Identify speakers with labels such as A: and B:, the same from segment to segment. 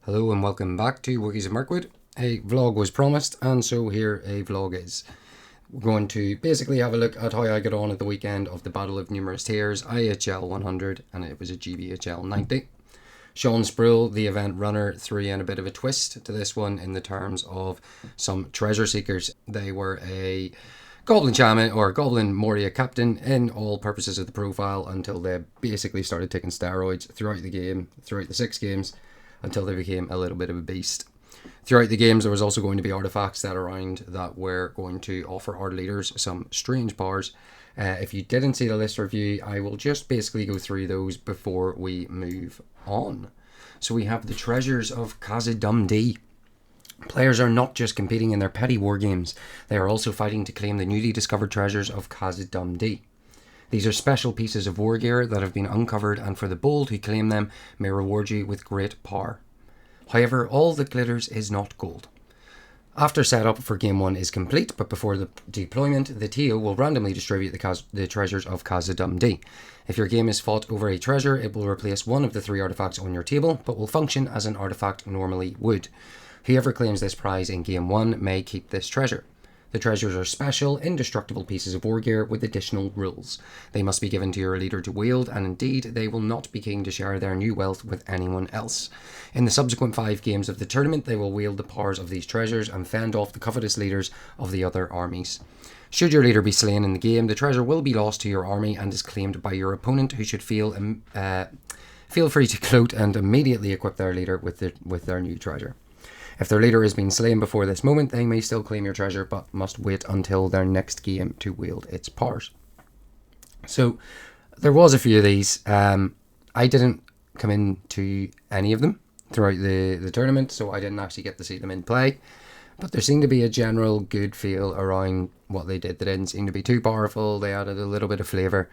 A: Hello and welcome back to Wookies of Mirkwood. A vlog was promised, and so here a vlog is. We're going to basically have a look at how I got on at the weekend of the Battle of Numerous Tiers, IHL100, and it was a GBHL 90. Sean Sproul, the event runner, threw in a bit of a twist to this one in the terms of some treasure seekers. They were a Goblin Shaman or Goblin Moria captain in all purposes of the profile until they basically started taking steroids throughout the game, throughout the 6 games, until they became a little bit of a beast. Throughout the games, there was also going to be artifacts that around that were going to offer our leaders some strange powers. If you didn't see the list review, I will just basically go through those before we move on. So we have the Treasures of Khazad-dûm-Dûm. Players are not just competing in their petty war games, they are also fighting to claim the newly discovered treasures of Khazad-dûm-Dûm. These are special pieces of war gear that have been uncovered, and for the bold who claim them may reward you with great power. However, all that glitters is not gold. After setup for Game 1 is complete, but before the deployment, the TO will randomly distribute the treasures of Khazad-dûm-Dûm. If your game is fought over a treasure, it will replace one of the 3 artifacts on your table, but will function as an artifact normally would. Whoever claims this prize in Game 1 may keep this treasure. The treasures are special, indestructible pieces of war gear with additional rules. They must be given to your leader to wield, and indeed, they will not be keen to share their new wealth with anyone else. In the subsequent 5 games of the tournament, they will wield the powers of these treasures and fend off the covetous leaders of the other armies. Should your leader be slain in the game, the treasure will be lost to your army and is claimed by your opponent, who should feel free to gloat and immediately equip their leader with their new treasure. If their leader has been slain before this moment, they may still claim your treasure, but must wait until their next game to wield its powers. So, there was a few of these. I didn't come into any of them throughout the tournament, so I didn't actually get to see them in play. But there seemed to be a general good feel around what they did. They didn't seem to be too powerful. They added a little bit of flavour.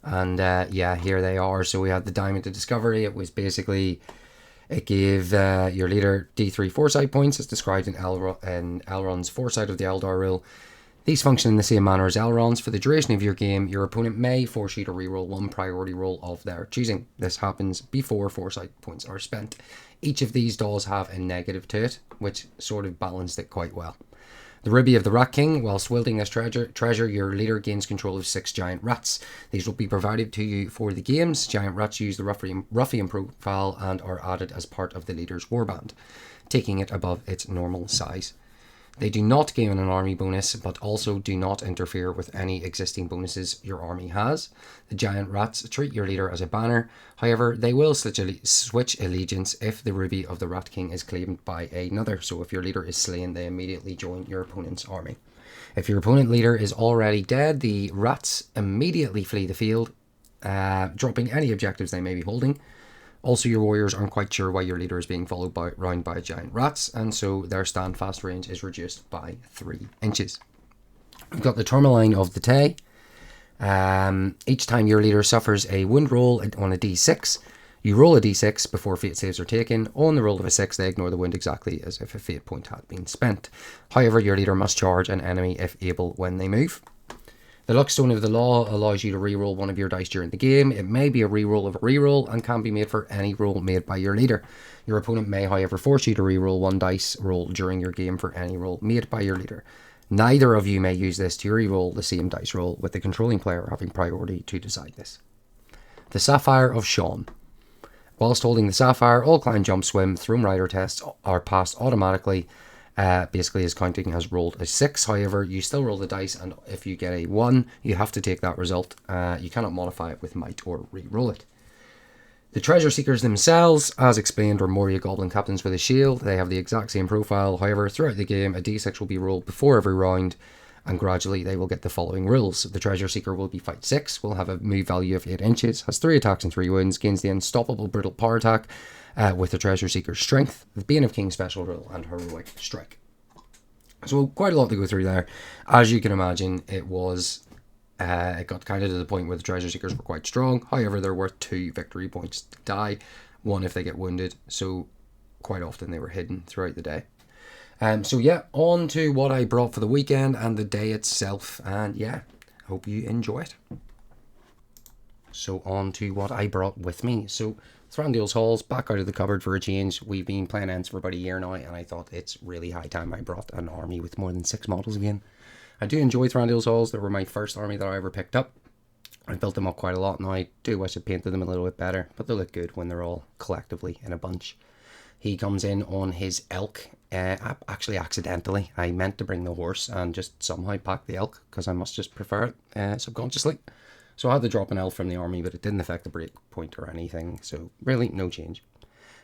A: And yeah, here they are. So we had the Diamond of Discovery. It was basically... It gave your leader D3 foresight points, as described in Elrond's Foresight of the Eldar rule. These function in the same manner as Elrond's. For the duration of your game, your opponent may force you to reroll 1 priority roll of their choosing. This happens before foresight points are spent. Each of these does have a negative to it, which sort of balanced it quite well. The Ruby of the Rat King. Whilst wielding this treasure, your leader gains control of 6 giant rats. These will be provided to you for the games. Giant rats use the ruffian profile and are added as part of the leader's warband, taking it above its normal size. They do not gain an army bonus, but also do not interfere with any existing bonuses your army has. The giant rats treat your leader as a banner. However, they will switch allegiance if the Ruby of the Rat King is claimed by another. So if your leader is slain, they immediately join your opponent's army. If your opponent leader is already dead, the rats immediately flee the field, dropping any objectives they may be holding. Also, your warriors aren't quite sure why your leader is being followed around by giant rats, and so their standfast range is reduced by 3 inches. We've got the Tourmaline of the Tay. Each time your leader suffers a wound roll on a d6, you roll a d6 before fate saves are taken. On the roll of a 6, they ignore the wound exactly as if a fate point had been spent. However, your leader must charge an enemy if able when they move. The Luckstone of the Law allows you to reroll 1 of your dice during the game. It may be a reroll of a reroll and can be made for any roll made by your leader. Your opponent may, however, force you to reroll 1 dice roll during your game for any roll made by your leader. Neither of you may use this to reroll the same dice roll, with the controlling player having priority to decide this. The Sapphire of Sean. Whilst holding the Sapphire, all climb, jump, swim, throne rider tests are passed automatically. Basically, his counting has rolled a 6. However, you still roll the dice, and if you get a 1, you have to take that result. You cannot modify it with might or re-roll it. The Treasure Seekers themselves, as explained, are Moria Goblin Captains with a shield. They have the exact same profile. However, throughout the game, a d6 will be rolled before every round, and gradually they will get the following rules. The Treasure Seeker will be Fight 6, will have a move value of 8 inches, has 3 attacks and 3 wounds, gains the Unstoppable Brutal Power Attack with the Treasure Seeker's Strength, the Bane of King Special Rule, and Heroic Strike. So quite a lot to go through there. As you can imagine, it got kind of to the point where the Treasure Seekers were quite strong. However, they're worth 2 victory points to die, 1 if they get wounded, so quite often they were hidden throughout the day. So yeah, on to what I brought for the weekend and the day itself, and yeah, hope you enjoy it. So on to what I brought with me. So Thranduils Halls, back out of the cupboard for a change. We've been playing Ents for about a year now, and I thought it's really high time I brought an army with more than 6 models again. I do enjoy Thranduils Halls. They were my first army that I ever picked up. I built them up quite a lot, and I do wish I painted them a little bit better, but they look good when they're all collectively in a bunch. He comes in on his elk, actually accidentally. I meant to bring the horse and just somehow pack the elk, because I must just prefer it subconsciously. So I had to drop an elf from the army, but it didn't affect the break point or anything, so really no change.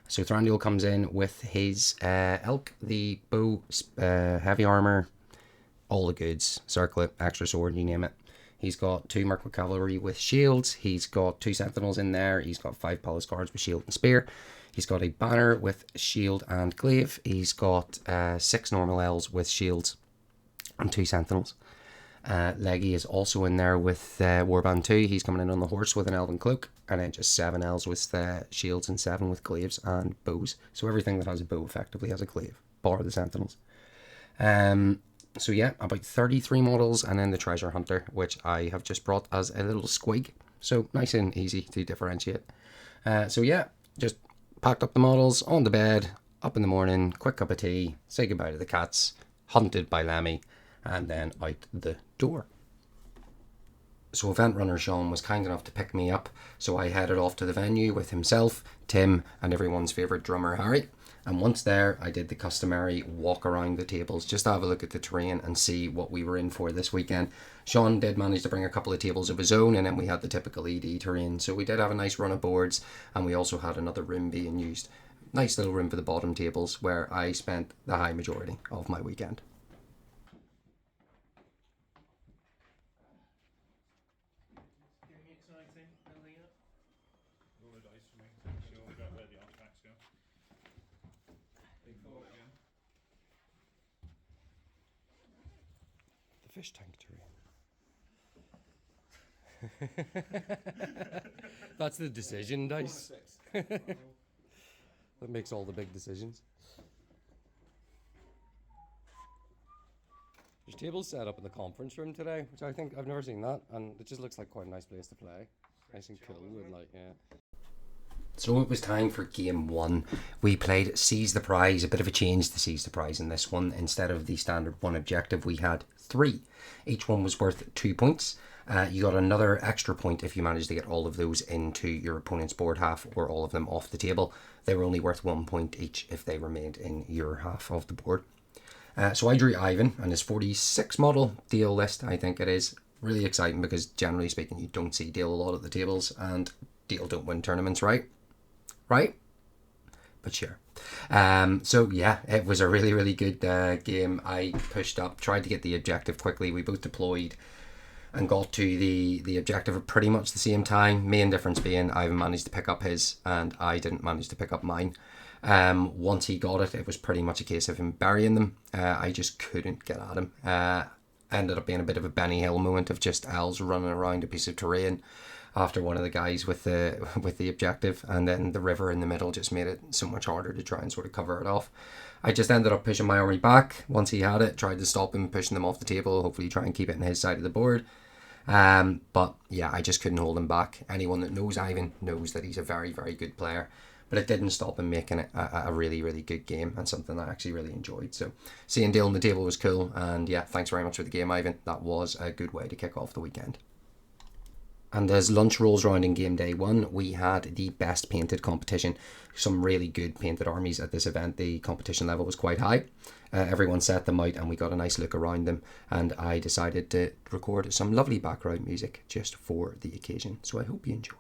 A: So Thranduil comes in with his elk, the bow, heavy armor, all the goods, circlet, extra sword, you name it. He's got 2 Merkwood cavalry with shields. He's got 2 sentinels in there. He's got 5 palace guards with shield and spear. He's got a banner with shield and glaive. He's got 6 normal elves with shields and 2 sentinels. Leggy is also in there with Warband 2. He's coming in on the horse with an elven cloak. And then just 7 elves with shields and 7 with glaives and bows. So everything that has a bow effectively has a glaive, bar the sentinels. So yeah, about 33 models, and then the treasure hunter, which I have just brought as a little squig. So nice and easy to differentiate. So yeah, just packed up the models, on the bed, up in the morning, quick cup of tea, say goodbye to the cats, hunted by Lemmy, and then out the door. So event runner Sean was kind enough to pick me up, so I headed off to the venue with himself, Tim, and everyone's favourite drummer Harry. And once there, I did the customary walk around the tables just to have a look at the terrain and see what we were in for this weekend. Sean did manage to bring a couple of tables of his own, and then we had the typical ED terrain. So we did have a nice run of boards, and we also had another room being used. Nice little room for the bottom tables, where I spent the high majority of my weekend. The fish tank terrain. That's the decision dice. That makes all the big decisions. There's tables set up in the conference room today, which I think I've never seen that, and it just looks like quite a nice place to play. Nice and cool with So it was time for game 1. We played Seize the Prize, a bit of a change to Seize the Prize in this one. Instead of the standard 1 objective, we had 3. Each one was worth 2 points. You got another extra point if you managed to get all of those into your opponent's board half or all of them off the table. They were only worth 1 point each if they remained in your half of the board. So I drew Ivan and his 46 model deal list, I think it is. Really exciting because generally speaking you don't see deal a lot at the tables, and deal don't win tournaments, right? Right? But sure. So yeah, it was a really, really good game. I pushed up, tried to get the objective quickly. We both deployed and got to the objective at pretty much the same time. Main difference being Ivan managed to pick up his and I didn't manage to pick up mine. Once he got it, it was pretty much a case of him burying them. I just couldn't get at him. Ended up being a bit of a Benny Hill moment of just owls running around a piece of terrain after one of the guys with the objective, and then the river in the middle just made it so much harder to try and sort of cover it off. I just ended up pushing my army back once he had it, tried to stop him pushing them off the table, hopefully try and keep it in his side of the board. But yeah, I just couldn't hold him back. Anyone that knows Ivan knows that he's a very, very good player, but it didn't stop him making it a really, really good game and something I actually really enjoyed. So seeing Dale on the table was cool, and yeah, thanks very much for the game, Ivan. That was a good way to kick off the weekend. And as lunch rolls around in game day 1, we had the best painted competition. Some really good painted armies at this event. The competition level was quite high. Everyone set them out and we got a nice look around them. And I decided to record some lovely background music just for the occasion. So I hope you enjoy.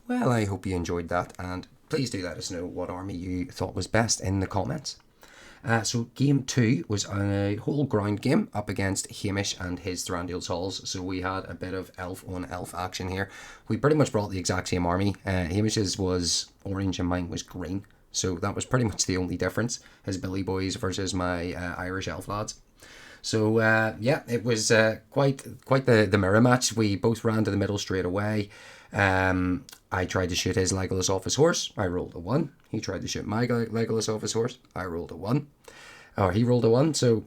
A: Well, I hope you enjoyed that, and please do let us know what army you thought was best in the comments. So game 2 was a whole ground game up against Hamish and his Thranduils Halls. So we had a bit of elf on elf action here. We pretty much brought the exact same army. Hamish's was orange and mine was green. So that was pretty much the only difference. His Billy Boys versus my Irish elf lads. So yeah, it was quite the mirror match. We both ran to the middle straight away. I tried to shoot his Legolas off his horse. I rolled a 1. He tried to shoot my Legolas off his horse. I rolled a 1. Or he rolled a 1. So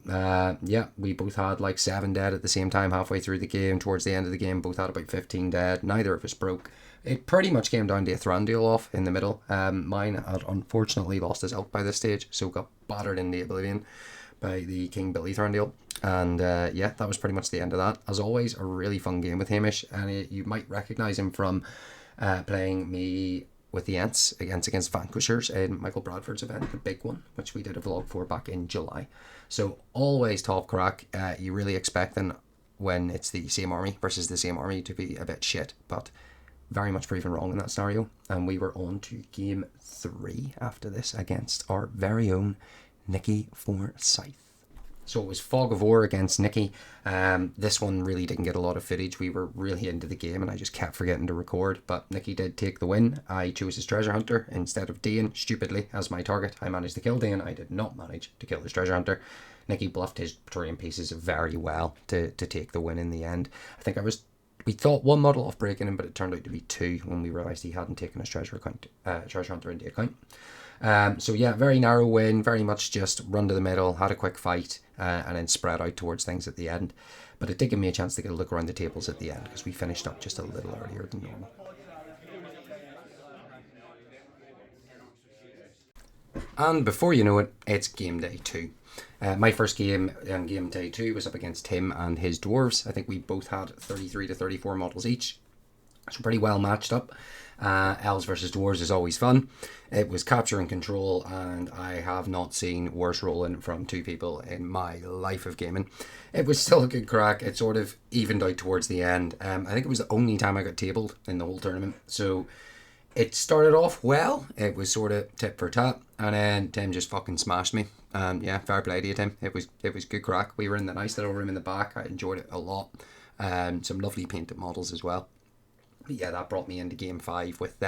A: yeah, we both had like 7 dead at the same time halfway through the game. Towards the end of the game, both had about 15 dead. Neither of us broke. It pretty much came down to a Thranduil off in the middle. Mine had unfortunately lost his elk by this stage, so got battered into oblivion by the King Billy Thranduil. And yeah, that was pretty much the end of that. As always, a really fun game with Hamish, and you might recognise him from playing me with the Ents against Vanquishers in Michael Bradford's event, the big one, which we did a vlog for back in July. So always top crack. You really expect them when it's the same army versus the same army to be a bit shit, but very much proven wrong in that scenario. And we were on to game 3 after this against our very own Nicky Forsyth. So it was Fog of War against Nicky. This one really didn't get a lot of footage. We were really into the game and I just kept forgetting to record. But Nicky did take the win. I chose his treasure hunter instead of Dean, stupidly, as my target. I managed to kill Dean. I did not manage to kill his treasure hunter. Nicky bluffed his Praetorian pieces very well to take the win in the end. I think we thought 1 model off breaking him, but it turned out to be 2 when we realised he hadn't taken his treasure hunter into account. So yeah, very narrow win, very much just run to the middle, had a quick fight, and then spread out towards things at the end. But it did give me a chance to get a look around the tables at the end, because we finished up just a little earlier than normal. And before you know it, it's game day 2. My first game on game day 2 was up against Tim and his dwarves. I think we both had 33 to 34 models each. So pretty well matched up. Elves versus dwarves is always fun. It was capture and control, and I have not seen worse rolling from 2 people in my life of gaming. It was still a good crack. It sort of evened out towards the end. I think it was the only time I got tabled in the whole tournament. So it started off well. It was sort of tit for tat, and then Tim just fucking smashed me. Yeah, fair play to you, Tim. It was good crack. We were in the nice little room in the back. I enjoyed it a lot. Some lovely painted models as well. But yeah, that brought me into game 5 with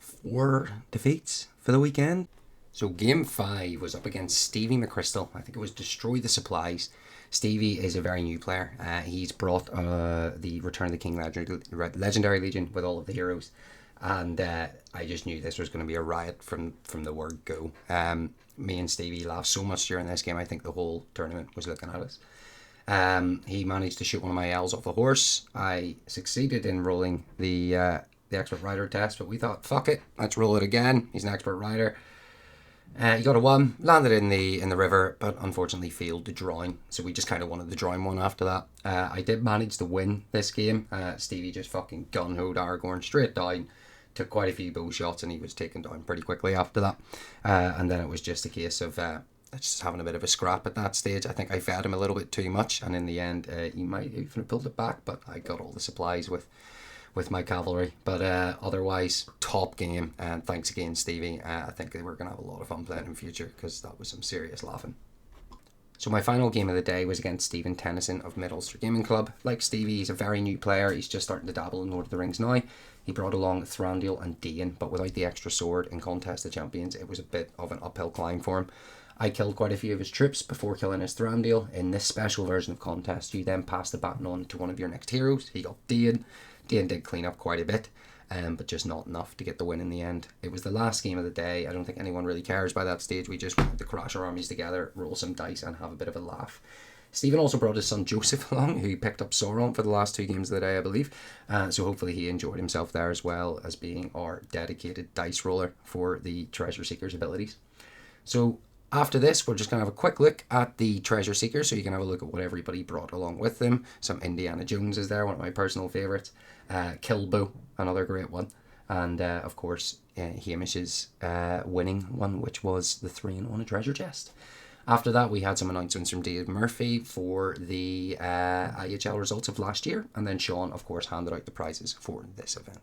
A: 4 defeats for the weekend. So game 5 was up against Stevie McChrystal. I think it was Destroy the Supplies. Stevie is a very new player. He's brought the Return of the King Legendary Legion with all of the heroes. And I just knew this was going to be a riot from the word go. Me and Stevie laughed so much during this game, I think the whole tournament was looking at us. He managed to shoot one of my elves off a horse. I succeeded in rolling the expert rider test, but we thought, fuck it, let's roll it again. He's an expert rider. He got a 1, landed in the river, but unfortunately failed to drown. So we just kind of wanted the drown one after that. I did manage to win this game. Stevie just fucking gun-hoed Aragorn straight down. Took quite a few bow shots, and he was taken down pretty quickly after that. And then it was just a case of just having a bit of a scrap at that stage. I think I fed him a little bit too much, and in the end he might even have pulled it back, but I got all the supplies with my cavalry. But otherwise, top game, and thanks again, Stevie. I think we're going to have a lot of fun playing in future, because that was some serious laughing. So my final game of the day was against Stephen Tennyson of Mid-Ulster Gaming Club. Like Stevie, he's a very new player. He's just starting to dabble in Lord of the Rings now. He brought along Thranduil and Dean, but without the extra sword in Contest of Champions, it was a bit of an uphill climb for him. I killed quite a few of his troops before killing his Thranduil. In this special version of Contest, you then pass the baton on to one of your next heroes. He got Dean. Dean did clean up quite a bit, but just not enough to get the win in the end. It was the last game of the day. I don't think anyone really cares by that stage. We just wanted to crash our armies together, roll some dice, and have a bit of a laugh. Stephen also brought his son Joseph along, who picked up Sauron for the last 2 games of the day, I believe. So hopefully he enjoyed himself there, as well as being our dedicated dice roller for the Treasure Seeker's abilities. So after this, we're just going to have a quick look at the Treasure Seeker, so you can have a look at what everybody brought along with them. Some Indiana Jones is there, one of my personal favourites. Kilbo, another great one. and of course Hamish's winning one, which was the 3-in-1 treasure chest. After that, we had some announcements from Dave Murphy for the IHL results of last year, and then Sean, of course, handed out the prizes for this event.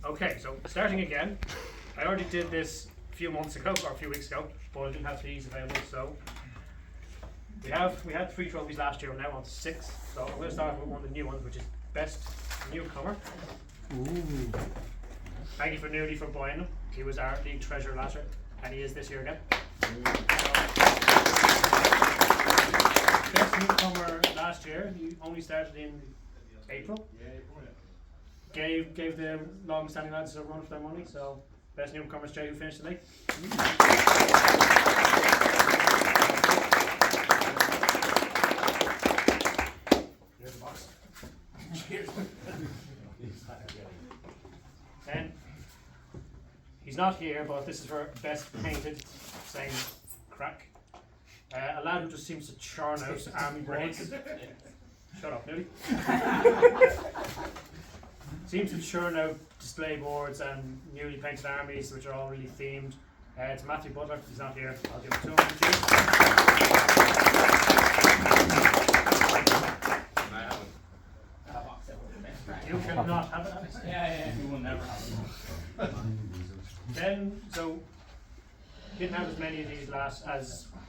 B: Okay, so starting again. I already did this a few months ago, or a few weeks ago, but I didn't have these available, so we had 3 trophies last year, we're now on to 6. So I'm going to start with one of the new ones, which is Best Newcomer. Ooh. Thank you for Nudie for buying them. He was our league treasurer last year, and he is this year again. Best Newcomer last year, he only started in April. Gave the long-standing lads a run for their money, so Best Newcomers, Jay, who finished the league. Here's the box. Cheers. Then, he's not here, but this is for Best Painted, same crack. A lad who just seems to churn out army braids. Shut up, Nudie. Seems to churn out display boards and newly painted armies, which are all really themed. It's Matthew Butler. He's not here. I'll give it to him. You cannot have it.
C: Yeah. You will never have it.
B: Then, so didn't have as many of these as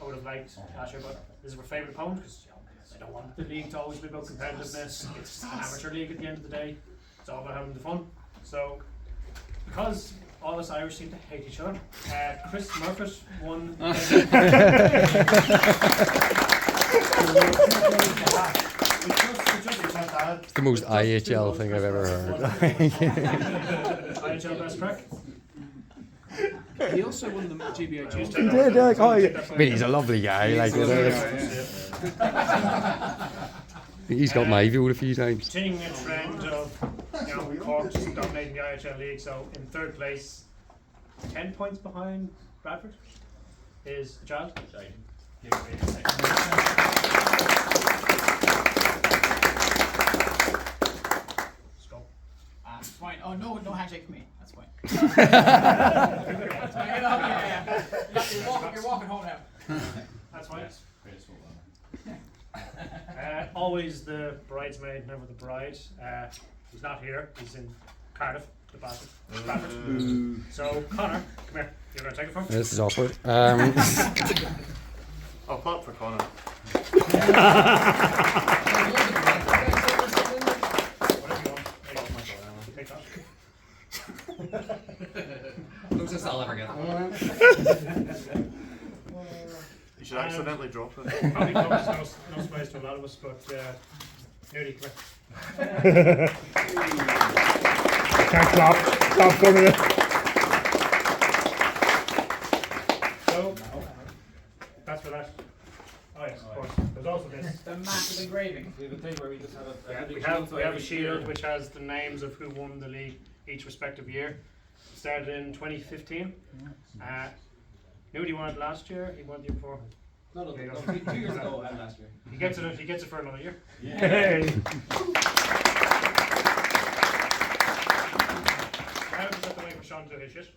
B: I would have liked last year, but this is our favourite opponent because I don't want the league to always be about competitiveness. It's an amateur league at the end of the day. It's all about having the fun. So, because all us Irish seem to hate each other, Chris Murphy won.
A: It's the most IHL thing I've ever heard.
B: IHL best crack.
C: He also won the GBHL.
A: He did, like, I mean, he's a lovely guy. Like, he's got my vote a few times.
B: Continuing a trend of Cork just dominating the IHL league. So in 3rd place, 10 points behind Bradford, is Giles. Let's go.
C: It's fine. Oh no handshake for me. That's fine. You're walking home now.
B: That's fine. Always the bridesmaid, never the bride. He's not here. He's in Cardiff, the bastard. So Connor, come here. You're going to take it from him?
A: This is awkward.
D: I'll pop for Connor.
B: Whatever you want. Take that.
E: Closest I'll ever get.
D: You should accidentally drop it.
B: Probably comes no surprise to a lot of us, but Nudie, come here.
F: Can't stop coming in.
B: So, that's for that. Oh yes, of course. There's also this.
C: The massive engraving.
E: We have a thing where we just have
B: We have a shield which has the names of who won the league each respective year. Started in 2015. Nudie won it last year. He won the year before.
E: No,
B: There you
E: 2
B: go.
E: years ago and last year.
B: He gets it. He gets it for another year.
E: Yeah.
F: Hey.
B: Sean do his shit.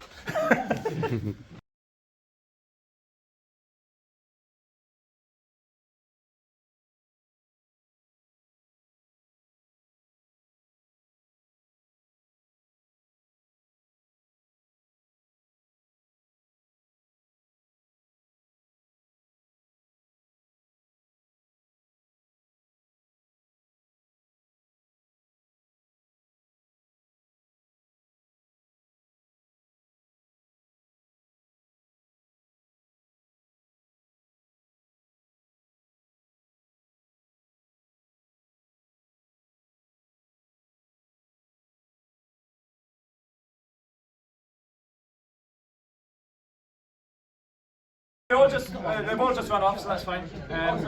B: They've all just run off, so that's fine. No,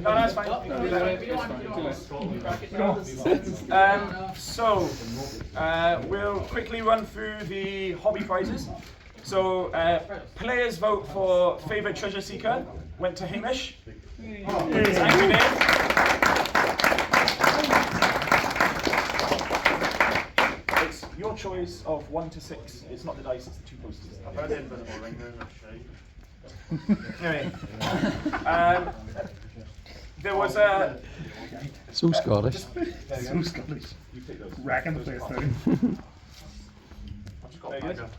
B: that's fine. We'll quickly run through the hobby prizes. So, players' vote for favourite treasure seeker went to Hamish. Thank you, Dave. It's your choice of 1 to 6. It's not the dice, it's the 2 posters.
D: I've heard the invisible ring there, that's shite.
B: Anyway, there was a.
A: So Scottish.
F: So Scottish. Racking the place down.
D: I've just got
B: Very good.
D: Bagger.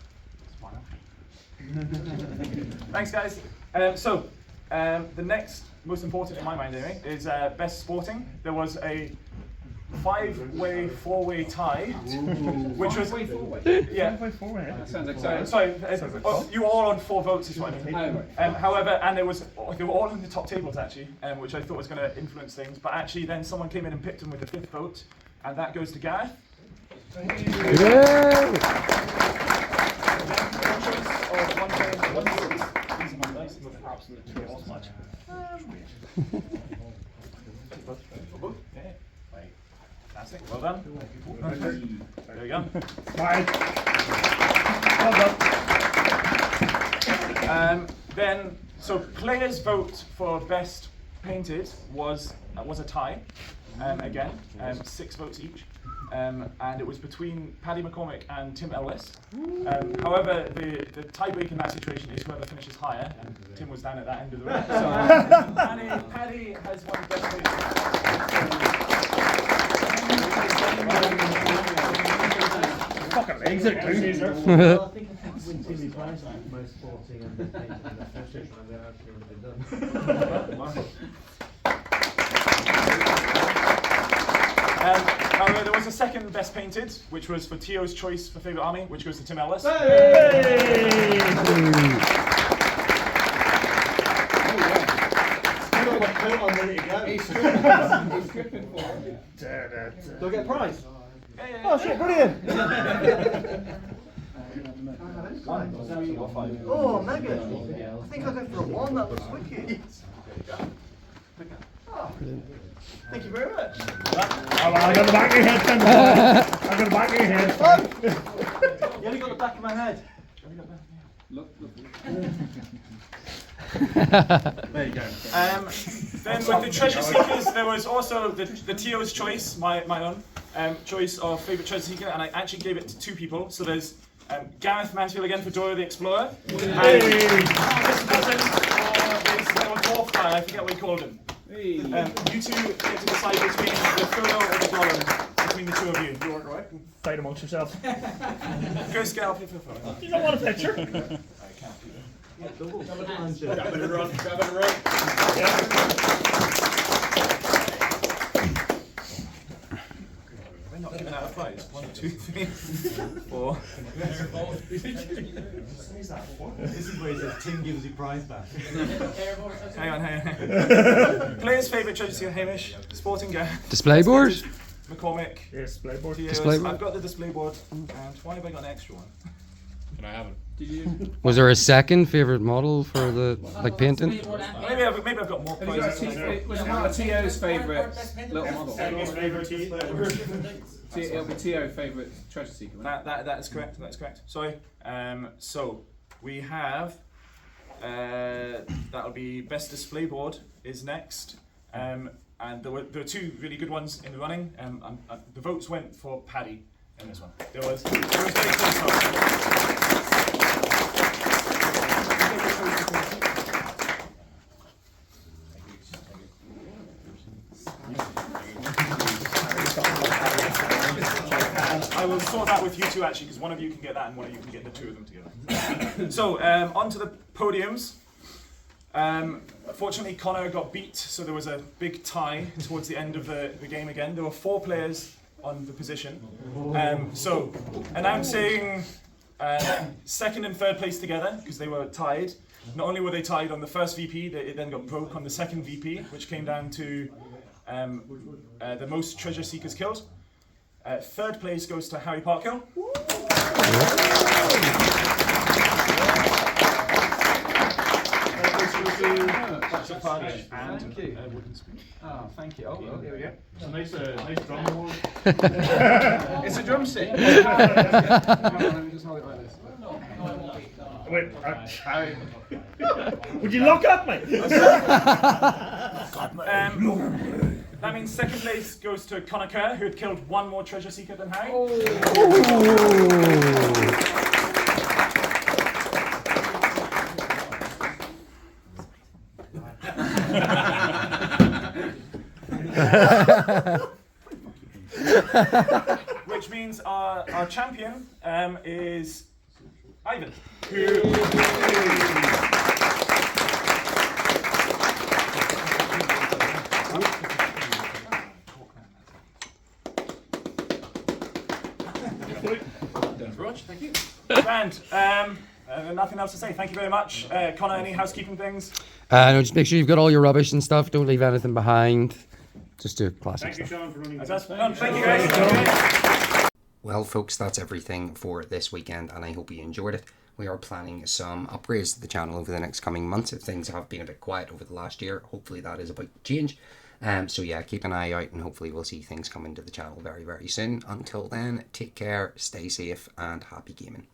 B: Thanks, guys. The next most important in my mind, anyway, is best sporting. There was a 5-way, 4-way tie, which was yeah.
C: That sounds exciting.
B: Sorry, you were all on 4 votes, is what I mean. However, and they were all in the top tables actually, which I thought was going to influence things. But actually, then someone came in and picked them with the 5th vote, and that goes to Gareth. Fantastic. Well done. There we go.
F: Right.
B: Then, so players' vote for best painted was a tie. Again, 6 votes each. And it was between Paddy McCormick and Tim Ellis. However, the tiebreak in that situation is whoever finishes higher, and Tim was down at that end of the room. So Paddy has won best painted.
F: Fucking legs out too.
G: Well, I think if you win TV prize like most sporting and best painting in the first six round, they're actually would have been done.
B: However, there was a second best painted, which was for Tio's choice for favourite army, which goes to Tim Ellis.
E: He's stripping for him.
G: Do I get a prize?
F: Oh shit, brilliant!
G: Oh, mega! I think I'll go for a 1, that was wicked. Oh, thank you very much.
F: Oh, I got the back of your head, Tim. I got the back of your head.
G: You only got the back of my head.
C: Look.
G: There you go.
B: Then with the treasure seekers, there was also the Tio's choice, my own choice of favourite treasure seeker, and I actually gave it to 2 people. So there's Gareth Mansfield again for Dora the Explorer, and this cousin for his little dwarf guy, I forget what he called him. You 2 get to decide between the photo or the dollar, between the 2 of you. You want right?
F: Fight amongst yourselves.
B: Go scale up for the photo.
F: You don't want a picture?
B: I can't do that.
E: Grab it and run.
B: We're not giving out a prize. 1, 2, 3, 4.
G: This is where he says Tim gives you prize back.
B: Hang on. Player's favourite treasure seeker, Hamish. Sporting guy.
A: Display board?
B: McCormick.
F: Yes, playboard.
B: Tio's.
A: Display board?
B: I've got the display board. And why have I got an extra one?
D: Can I have it?
C: Did you?
A: Was there a second favourite model for the painting?
B: Maybe I've got more
C: Have you got
B: prizes.
C: was it not Tio's favourite little model? It'll be Tio's favourite treasure seeker. Won't
B: That is correct. That's correct. Sorry. So we have that'll be best display board is next. And there were 2 really good ones in the running. The votes went for Paddy in this one. There was very close votes.
H: two actually, because one of you can get that and one of you can get the two of them together. So, onto the podiums. Fortunately, Connor got beat, so there was a big tie towards the end of the game again. There were 4 players on the position. So, announcing second and third place together, because they were tied. Not only were they tied on the first VP, it then got broke on the second VP, which came down to the most treasure seekers killed. Third place goes to Harry Parkhill.
C: Thank you. Oh, thank you. Oh, here we go.
F: It's a nice drum roll.
C: It's a drumstick. Let me just hold it like this.
F: Wait, would you lock up, mate?
H: That means second place goes to Connor Kerr, who had killed 1 more treasure seeker than Harry. Which means our champion is Ivan,
C: Thank you.
H: And nothing else to say. Thank you very much. Connor, any housekeeping things?
A: No, just make sure you've got all your rubbish and stuff. Don't leave anything behind. Just do classic
F: Thank you,
A: stuff.
F: Sean, for running.
H: Thank you guys.
A: Well, folks, that's everything for this weekend, and I hope you enjoyed it. We are planning some upgrades to the channel over the next coming months. If things have been a bit quiet over the last year, hopefully that is about to change. So yeah, keep an eye out, and hopefully we'll see things come into the channel very, very soon. Until then, take care, stay safe, and happy gaming.